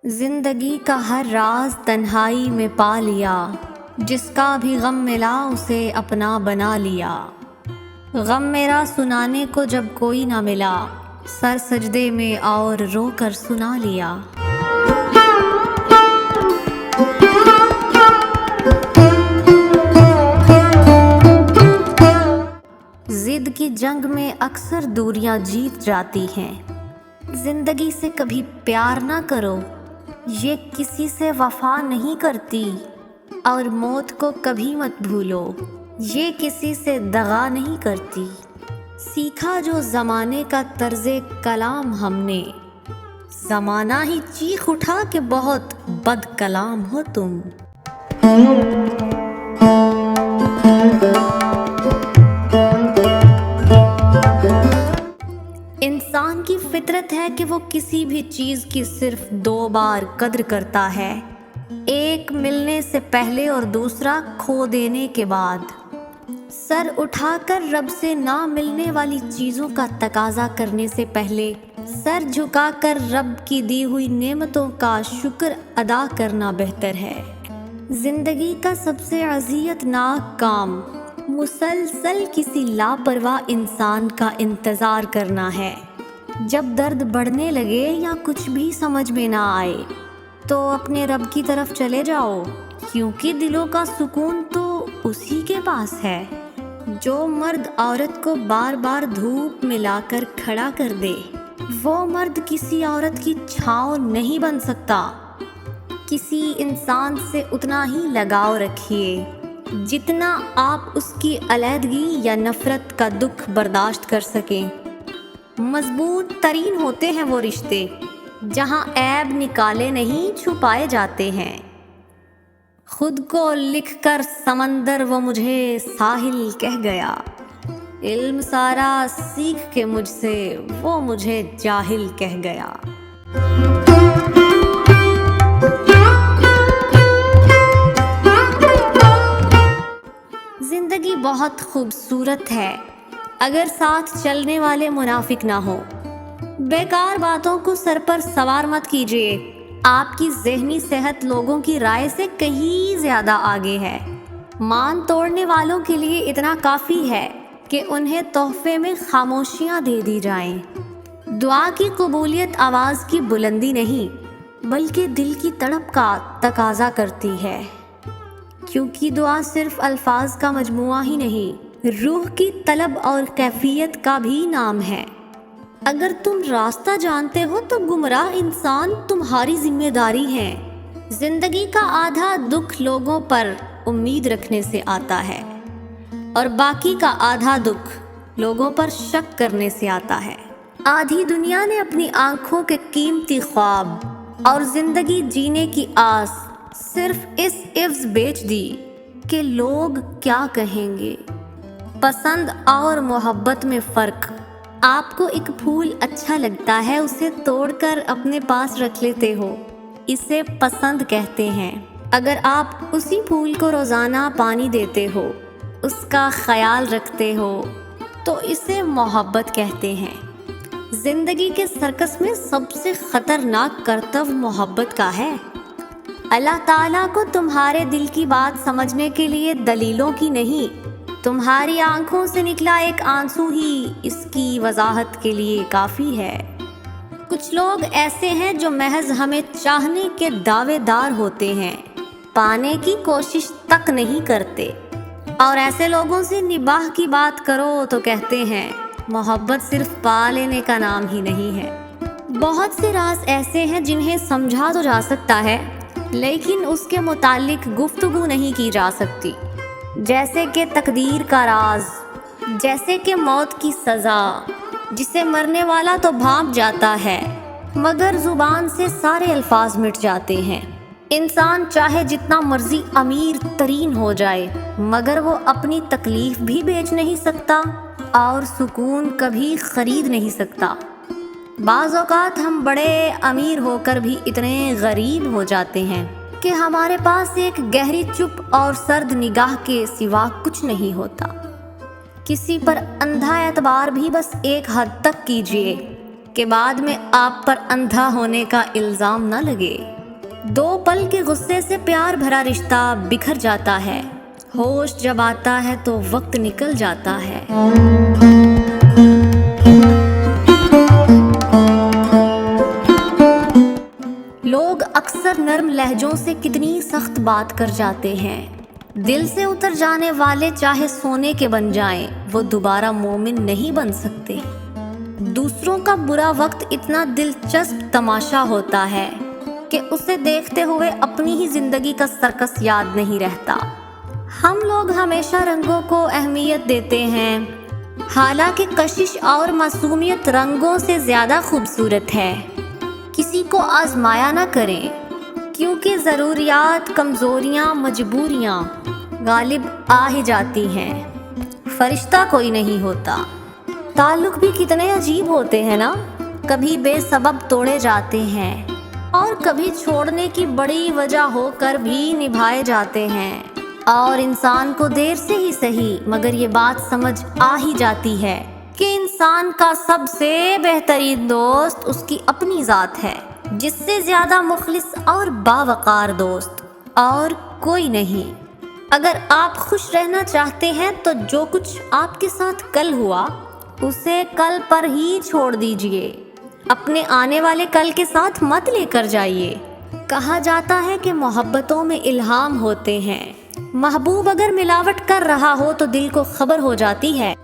زندگی کا ہر راز تنہائی میں پا لیا، جس کا بھی غم ملا اسے اپنا بنا لیا۔ غم میرا سنانے کو جب کوئی نہ ملا، سر سجدے میں اور رو کر سنا لیا۔ ضد کی جنگ میں اکثر دوریاں جیت جاتی ہیں۔ زندگی سے کبھی پیار نہ کرو، یہ کسی سے وفا نہیں کرتی، اور موت کو کبھی مت بھولو، یہ کسی سے دغا نہیں کرتی۔ سیکھا جو زمانے کا طرز کلام ہم نے، زمانہ ہی چیخ اٹھا کہ بہت بد کلام ہو تم۔ انسان کی فطرت ہے کہ وہ کسی بھی چیز کی صرف 2 بار قدر کرتا ہے، ایک ملنے سے پہلے اور دوسرا کھو دینے کے بعد۔ سر اٹھا کر رب سے نہ ملنے والی چیزوں کا تقاضا کرنے سے پہلے سر جھکا کر رب کی دی ہوئی نعمتوں کا شکر ادا کرنا بہتر ہے۔ زندگی کا سب سے اذیت ناک کام مسلسل کسی لاپرواہ انسان کا انتظار کرنا ہے۔ جب درد بڑھنے لگے یا کچھ بھی سمجھ میں نہ آئے تو اپنے رب کی طرف چلے جاؤ، کیونکہ دلوں کا سکون تو اسی کے پاس ہے۔ جو مرد عورت کو بار بار دھوپ میں لا کر کھڑا کر دے، وہ مرد کسی عورت کی چھاؤں نہیں بن سکتا۔ کسی انسان سے اتنا ہی لگاؤ رکھیے جتنا آپ اس کی علیحدگی یا نفرت کا دکھ برداشت کر سکیں۔ مضبوط ترین ہوتے ہیں وہ رشتے جہاں عیب نکالے نہیں چھپائے جاتے ہیں۔ خود کو لکھ کر سمندر وہ مجھے ساحل کہہ گیا، علم سارا سیکھ کے مجھ سے وہ مجھے جاہل کہہ گیا۔ زندگی بہت خوبصورت ہے اگر ساتھ چلنے والے منافق نہ ہو۔ بیکار باتوں کو سر پر سوار مت کیجیے، آپ کی ذہنی صحت لوگوں کی رائے سے کہیں زیادہ آگے ہے۔ مان توڑنے والوں کے لیے اتنا کافی ہے کہ انہیں تحفے میں خاموشیاں دے دی جائیں۔ دعا کی قبولیت آواز کی بلندی نہیں بلکہ دل کی تڑپ کا تقاضا کرتی ہے، کیونکہ دعا صرف الفاظ کا مجموعہ ہی نہیں، روح کی طلب اور کیفیت کا بھی نام ہے۔ اگر تم راستہ جانتے ہو تو گمراہ انسان تمہاری ذمہ داری ہے۔ زندگی کا آدھا دکھ لوگوں پر امید رکھنے سے آتا ہے، اور باقی کا آدھا دکھ لوگوں پر شک کرنے سے آتا ہے۔ آدھی دنیا نے اپنی آنکھوں کے قیمتی خواب اور زندگی جینے کی آس صرف اس عوض بیچ دی کہ لوگ کیا کہیں گے۔ پسند اور محبت میں فرق۔ آپ کو ایک پھول اچھا لگتا ہے، اسے توڑ کر اپنے پاس رکھ لیتے ہو، اسے پسند کہتے ہیں۔ اگر آپ اسی پھول کو روزانہ پانی دیتے ہو، اس کا خیال رکھتے ہو، تو اسے محبت کہتے ہیں۔ زندگی کے سرکس میں سب سے خطرناک کرتوت محبت کا ہے۔ اللہ تعالیٰ کو تمہارے دل کی بات سمجھنے کے لیے دلیلوں کی نہیں، تمہاری آنکھوں سے نکلا ایک آنسو ہی اس کی وضاحت کے لیے کافی ہے۔ کچھ لوگ ایسے ہیں جو محض ہمیں چاہنے کے دعوے دار ہوتے ہیں، پانے کی کوشش تک نہیں کرتے، اور ایسے لوگوں سے نباہ کی بات کرو تو کہتے ہیں محبت صرف پا لینے کا نام ہی نہیں ہے۔ بہت سے راز ایسے ہیں جنہیں سمجھا تو جا سکتا ہے لیکن اس کے متعلق گفتگو نہیں کی جا سکتی، جیسے کہ تقدیر کا راز، جیسے کہ موت کی سزا، جسے مرنے والا تو بھانپ جاتا ہے مگر زبان سے سارے الفاظ مٹ جاتے ہیں۔ انسان چاہے جتنا مرضی امیر ترین ہو جائے مگر وہ اپنی تکلیف بھی بیچ نہیں سکتا اور سکون کبھی خرید نہیں سکتا۔ بعض اوقات ہم بڑے امیر ہو کر بھی اتنے غریب ہو جاتے ہیں کہ ہمارے پاس ایک گہری چپ اور سرد نگاہ کے سوا کچھ نہیں ہوتا۔ کسی پر اندھا اعتبار بھی بس ایک حد تک کیجیے، کہ بعد میں آپ پر اندھا ہونے کا الزام نہ لگے۔ 2 پل کے غصے سے پیار بھرا رشتہ بکھر جاتا ہے، ہوش جب آتا ہے تو وقت نکل جاتا ہے۔ لوگ اکثر نرم لہجوں سے کتنی سخت بات کر جاتے ہیں، دل سے اتر جانے والے چاہے سونے کے بن جائیں وہ دوبارہ مومن نہیں بن سکتے۔ دوسروں کا برا وقت اتنا دلچسپ تماشا ہوتا ہے کہ اسے دیکھتے ہوئے اپنی ہی زندگی کا سرکس یاد نہیں رہتا۔ ہم لوگ ہمیشہ رنگوں کو اہمیت دیتے ہیں، حالانکہ کشش اور معصومیت رنگوں سے زیادہ خوبصورت ہے۔ کسی کو آزمایا نہ کریں، کیونکہ ضروریات، کمزوریاں، مجبوریاں غالب آ ہی جاتی ہیں، فرشتہ کوئی نہیں ہوتا۔ تعلق بھی کتنے عجیب ہوتے ہیں نا، کبھی بے سبب توڑے جاتے ہیں اور کبھی چھوڑنے کی بڑی وجہ ہو کر بھی نبھائے جاتے ہیں، اور انسان کو دیر سے ہی صحیح مگر یہ بات سمجھ آ ہی جاتی ہے کہ انسان کا سب سے بہترین دوست اس کی اپنی ذات ہے، جس سے زیادہ مخلص اور باوقار دوست اور کوئی نہیں۔ اگر آپ خوش رہنا چاہتے ہیں تو جو کچھ آپ کے ساتھ کل ہوا اسے کل پر ہی چھوڑ دیجئے، اپنے آنے والے کل کے ساتھ مت لے کر جائیے۔ کہا جاتا ہے کہ محبتوں میں الہام ہوتے ہیں، محبوب اگر ملاوٹ کر رہا ہو تو دل کو خبر ہو جاتی ہے۔